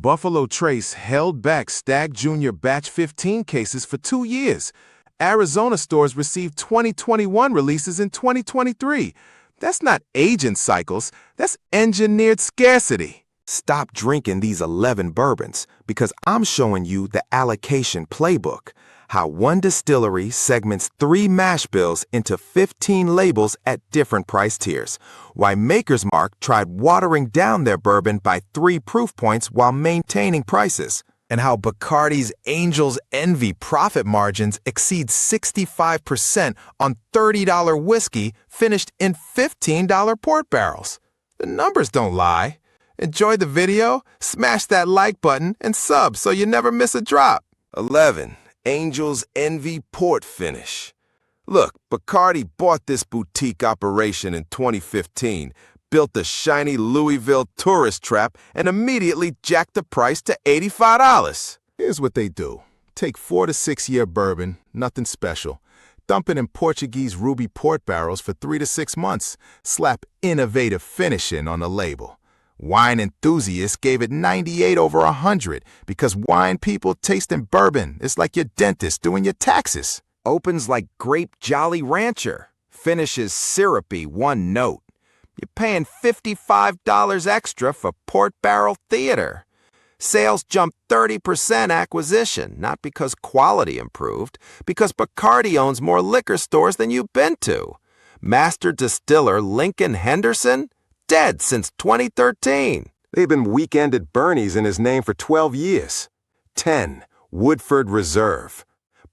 Buffalo Trace held back Stagg Jr. Batch 15 cases for 2 years. Arizona stores received 2021 releases in 2023. That's not agent cycles, that's engineered scarcity. Stop drinking these 11 bourbons because I'm showing you the allocation playbook. How one distillery segments 3 mash bills into 15 labels at different price tiers. Why Maker's Mark tried watering down their bourbon by 3 proof points while maintaining prices. And how Bacardi's Angel's Envy profit margins exceed 65% on $30 whiskey finished in $15 port barrels. The numbers don't lie. Enjoy the video, smash that like button, and sub so you never miss a drop. 11. Angel's Envy Port Finish. Look, Bacardi bought this boutique operation in 2015, built the shiny Louisville tourist trap, and immediately jacked the price to $85. Here's what they do. Take 4 to 6 year bourbon, nothing special. Dump it in Portuguese ruby port barrels for 3 to 6 months. Slap innovative finishing on the label. Wine enthusiasts gave it 98 over 100 because wine people tasting bourbon is like your dentist doing your taxes. Opens like grape Jolly Rancher. Finishes syrupy one note. You're paying $55 extra for Port Barrel Theater. Sales jumped 30% acquisition, not because quality improved, because Bacardi owns more liquor stores than you've been to. Master distiller Lincoln Henderson? Dead since 2013. They've been weekend at Bernie's in his name for 12 years. 10. Woodford Reserve.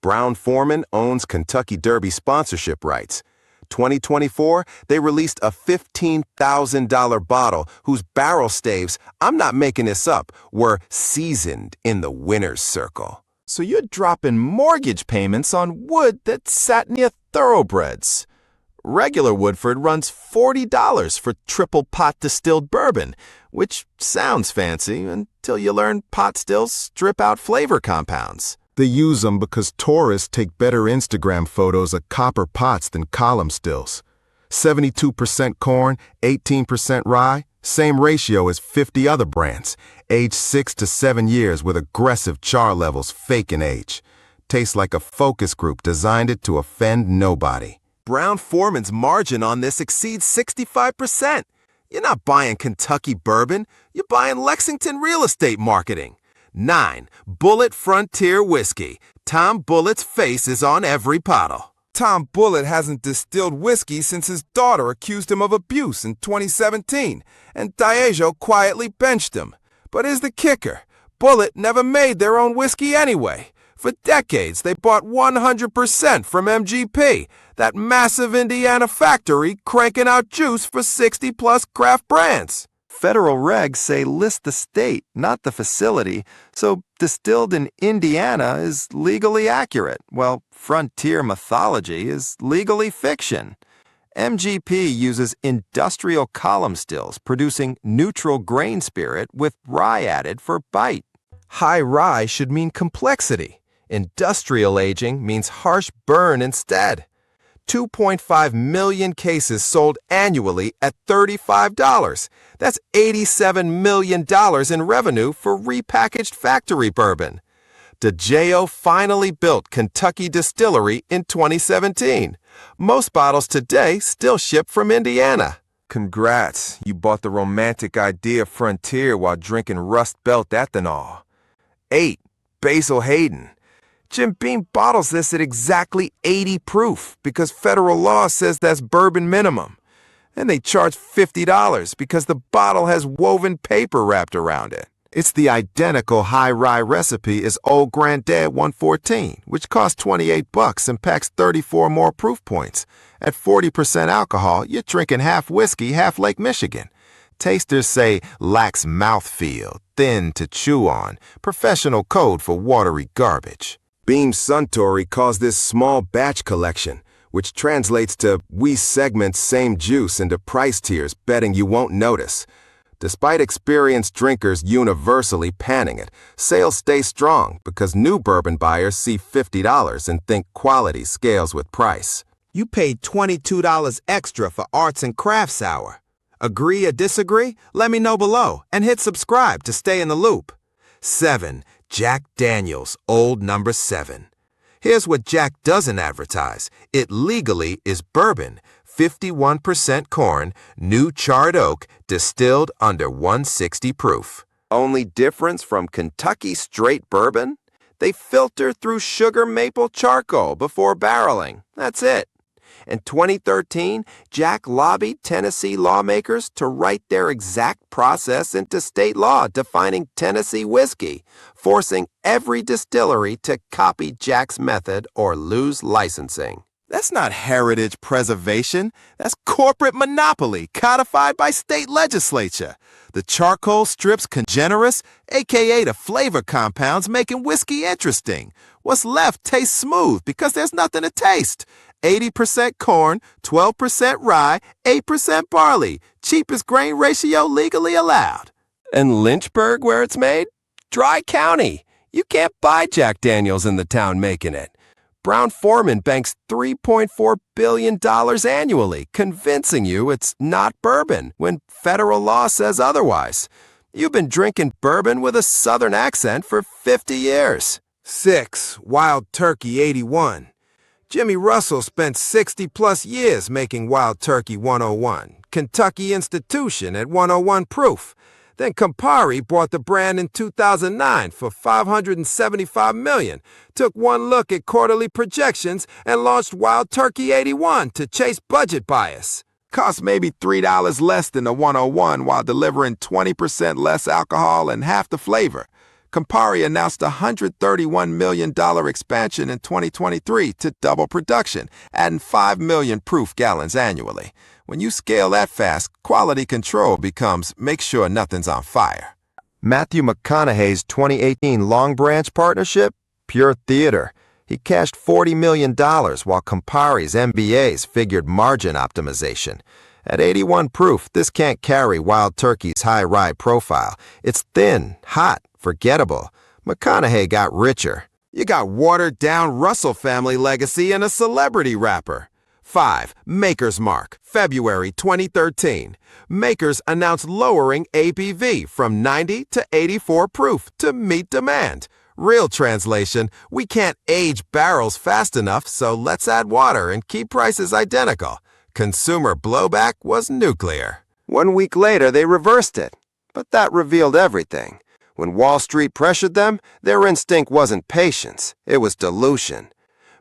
Brown-Forman owns Kentucky Derby sponsorship rights. 2024, they released a $15,000 bottle whose barrel staves, I'm not making this up, were seasoned in the winner's circle. So you're dropping mortgage payments on wood that sat near thoroughbreds. Regular Woodford runs $40 for triple pot distilled bourbon, which sounds fancy until you learn pot stills strip out flavor compounds. They use them because tourists take better Instagram photos of copper pots than column stills. 72% corn, 18% rye, same ratio as 50 other brands. Aged 6 to 7 years with aggressive char levels faking age. Tastes like a focus group designed it to offend nobody. Brown-Forman's margin on this exceeds 65%. You're not buying Kentucky bourbon, you're buying Lexington real estate marketing. 9. Bulleit Frontier Whiskey. Tom Bulleit's face is on every bottle. Tom Bulleit hasn't distilled whiskey since his daughter accused him of abuse in 2017, and Diageo quietly benched him. But here's the kicker. Bulleit never made their own whiskey anyway. For decades, they bought 100% from MGP, that massive Indiana factory cranking out juice for 60-plus craft brands. Federal regs say list the state, not the facility, so distilled in Indiana is legally accurate, while frontier mythology is legally fiction. MGP uses industrial column stills, producing neutral grain spirit with rye added for bite. High rye should mean complexity. Industrial aging means harsh burn instead. 2.5 million cases sold annually at $35. That's $87 million in revenue for repackaged factory bourbon. Diageo finally built Kentucky Distillery in 2017. Most bottles today still ship from Indiana. Congrats, you bought the romantic idea Frontier while drinking Rust Belt ethanol. 8. Basil Hayden. Jim Beam bottles this at exactly 80 proof because federal law says that's bourbon minimum. And they charge $50 because the bottle has woven paper wrapped around it. It's the identical high rye recipe as Old Granddad 114, which costs $28 and packs 34 more proof points. At 40% alcohol, you're drinking half whiskey, half Lake Michigan. Tasters say lacks mouthfeel, thin to chew on, professional code for watery garbage. Beam Suntory calls this small batch collection, which translates to we segment same juice into price tiers betting you won't notice. Despite experienced drinkers universally panning it, sales stay strong because new bourbon buyers see $50 and think quality scales with price. You paid $22 extra for Arts and Crafts Hour. Agree or disagree? Let me know below and hit subscribe to stay in the loop. 7. Jack Daniel's Old Number 7. Here's what Jack doesn't advertise. It legally is bourbon, 51% corn, new charred oak, distilled under 160 proof. Only difference from Kentucky straight bourbon? They filter through sugar maple charcoal before barreling. That's it. In 2013, Jack lobbied Tennessee lawmakers to write their exact process into state law defining Tennessee whiskey, forcing every distillery to copy Jack's method or lose licensing. That's not heritage preservation. That's corporate monopoly codified by state legislature. The charcoal strips congenerous, aka the flavor compounds making whiskey interesting. What's left tastes smooth because there's nothing to taste. 80% corn, 12% rye, 8% barley. Cheapest grain ratio legally allowed. And Lynchburg, where it's made? Dry County. You can't buy Jack Daniels in the town making it. Brown-Forman banks $3.4 billion annually, convincing you it's not bourbon when federal law says otherwise. You've been drinking bourbon with a southern accent for 50 years. 6. Wild Turkey 81. Jimmy Russell spent 60-plus years making Wild Turkey 101, Kentucky institution at 101 proof. Then Campari bought the brand in 2009 for $575 million, took one look at quarterly projections, and launched Wild Turkey 81 to chase budget bias. Cost maybe $3 less than the 101 while delivering 20% less alcohol and half the flavor. Campari announced a $131 million expansion in 2023 to double production, adding 5 million proof gallons annually. When you scale that fast, quality control becomes make sure nothing's on fire. Matthew McConaughey's 2018 Long Branch partnership? Pure theater. He cashed $40 million while Campari's MBAs figured margin optimization. At 81 proof, this can't carry Wild Turkey's high rye profile. It's thin, hot, forgettable. McConaughey got richer. You got watered-down Russell family legacy and a celebrity rapper. 5. Maker's Mark, February 2013. Makers announced lowering ABV from 90 to 84 proof to meet demand. Real translation, we can't age barrels fast enough, so let's add water and keep prices identical. Consumer blowback was nuclear. 1 week later, they reversed it. But that revealed everything. When Wall Street pressured them, their instinct wasn't patience, it was dilution.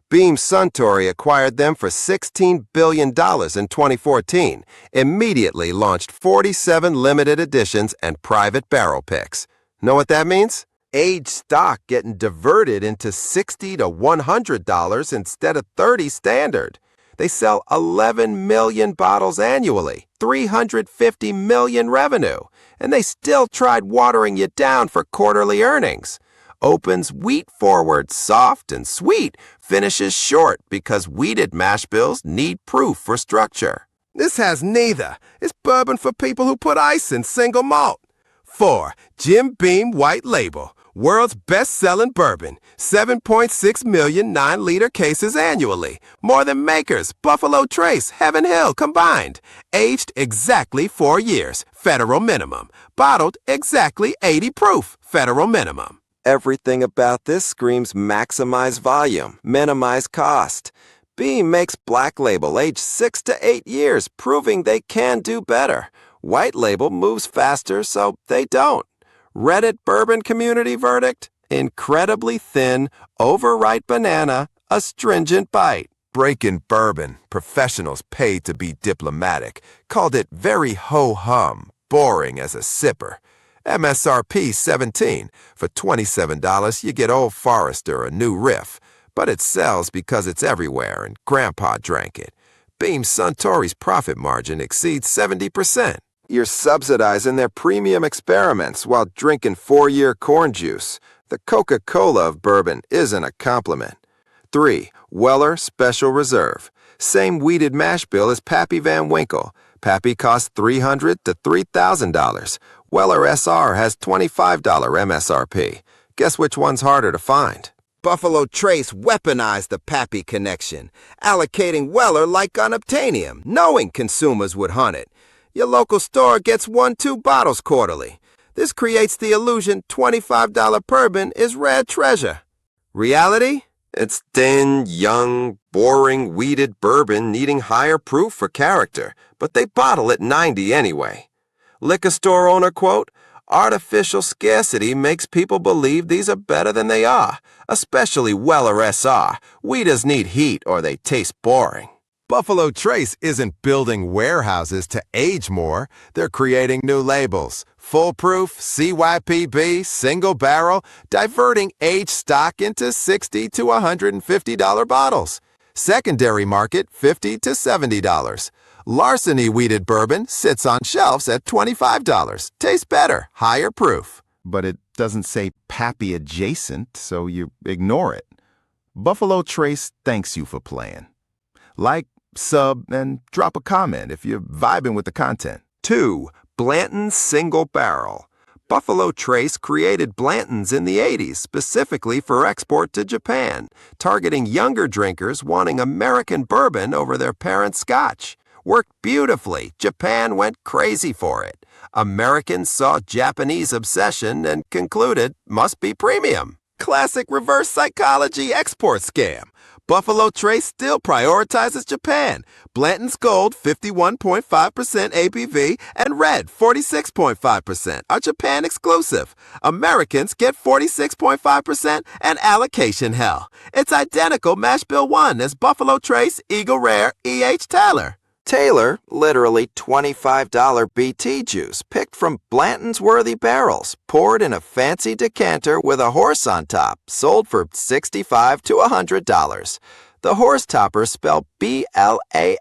Beam Suntory acquired them for $16 billion in 2014, immediately launched 47 limited editions and private barrel picks. Know what that means? Aged stock getting diverted into $60 to $100 instead of $30 standard. They sell 11 million bottles annually, $350 million revenue, and they still tried watering you down for quarterly earnings. Opens wheat forward, soft and sweet, finishes short because wheated mashbills need proof for structure. This has neither. It's bourbon for people who put ice in single malt. 4. Jim Beam White Label, world's best-selling bourbon, 7.6 million 9-liter cases annually, more than Makers, Buffalo Trace, Heaven Hill combined. Aged exactly 4 years, federal minimum. Bottled exactly 80 proof, federal minimum. Everything about this screams maximize volume, minimize cost. Beam makes Black Label aged 6 to 8 years, proving they can do better. White Label moves faster, so they don't. Reddit bourbon community verdict? Incredibly thin, overripe banana, astringent bite. Breaking Bourbon, professionals paid to be diplomatic, called it very ho-hum, boring as a sipper. MSRP $17. For $27, you get Old Forester or New Riff. But it sells because it's everywhere and Grandpa drank it. Beam Suntory's profit margin exceeds 70%. You're subsidizing their premium experiments while drinking 4-year corn juice. The Coca-Cola of bourbon isn't a compliment. 3. Weller Special Reserve. Same wheated mash bill as Pappy Van Winkle. Pappy costs $300 to $3,000. Weller SR has $25 MSRP. Guess which one's harder to find? Buffalo Trace weaponized the Pappy connection, allocating Weller like unobtainium, knowing consumers would hunt it. Your local store gets 1-2 bottles quarterly. This creates the illusion $25 bourbon is rare treasure. Reality? It's thin, young, boring, weeded bourbon needing higher proof for character, but they bottle at 90 anyway. Liquor store owner quote, "Artificial scarcity makes people believe these are better than they are, especially Weller SR. Weeders need heat or they taste boring." Buffalo Trace isn't building warehouses to age more. They're creating new labels. Foolproof, CYPB, single barrel, diverting aged stock into $60 to $150 bottles. Secondary market, $50 to $70. Larceny weeded bourbon sits on shelves at $25. Tastes better, higher proof. But it doesn't say Pappy adjacent, so you ignore it. Buffalo Trace thanks you for playing. Like, sub, and drop a comment if you're vibing with the content. 2. Blanton Single Barrel. Buffalo Trace created Blantons in the 80s specifically for export to Japan, targeting younger drinkers wanting American bourbon over their parents' scotch. Worked beautifully. Japan went crazy for it. Americans saw Japanese obsession and concluded, must be premium. Classic reverse psychology export scam. Buffalo Trace still prioritizes Japan. Blanton's Gold, 51.5% ABV, and Red, 46.5%, are Japan exclusive. Americans get 46.5% and allocation hell. It's identical mash bill 1 as Buffalo Trace, Eagle Rare, E.H. Taylor. Taylor, literally $25 BT juice, picked from Blanton's worthy barrels, poured in a fancy decanter with a horse on top, sold for $65 to $100. The horse toppers spell BLANTOS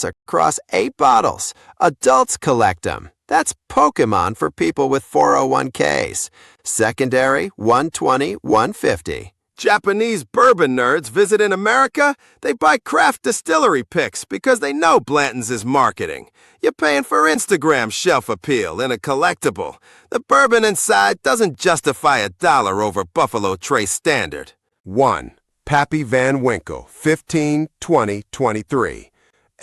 across 8 bottles. Adults collect them. That's Pokemon for people with 401ks. Secondary, $120, $150. Japanese bourbon nerds visit in America, they buy craft distillery picks because they know Blanton's is marketing. You're paying for Instagram shelf appeal in a collectible. The bourbon inside doesn't justify $1 over Buffalo Trace standard. 1. Pappy Van Winkle, 15, 20, 23.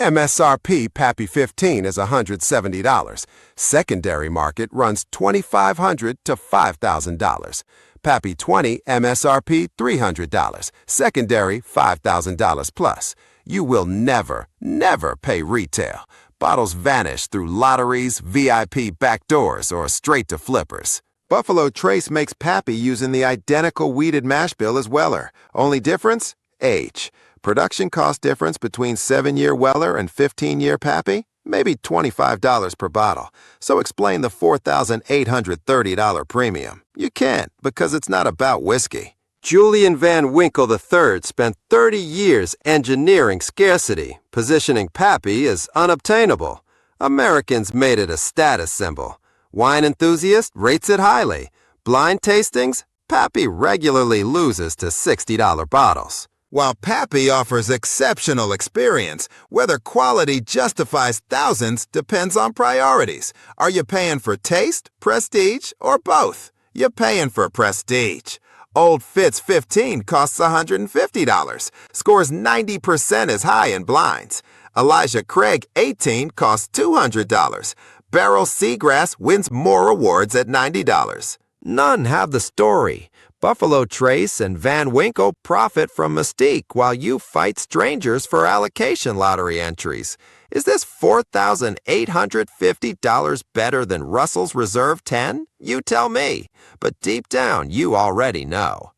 MSRP Pappy 15 is $170. Secondary market runs $2,500 to $5,000. Pappy 20 MSRP $300. Secondary $5,000 plus. You will never, never pay retail. Bottles vanish through lotteries, VIP backdoors, or straight to flippers. Buffalo Trace makes Pappy using the identical weeded mash bill as Weller. Only difference? Age. Production cost difference between 7-year Weller and 15-year Pappy? Maybe $25 per bottle. So explain the $4,830 premium. You can't, because it's not about whiskey. Julian Van Winkle III spent 30 years engineering scarcity, positioning Pappy as unobtainable. Americans made it a status symbol. Wine enthusiast rates it highly. Blind tastings, Pappy regularly loses to $60 bottles. While Pappy offers exceptional experience, whether quality justifies thousands depends on priorities. Are you paying for taste, prestige, or both? You're paying for prestige. Old Fitz 15 costs $150, scores 90% as high in blinds. Elijah Craig 18 costs $200. Barrel Seagrass wins more awards at $90. None have the story. Buffalo Trace and Van Winkle profit from mystique while you fight strangers for allocation lottery entries. Is this $4,850 better than Russell's Reserve 10? You tell me. But deep down, you already know.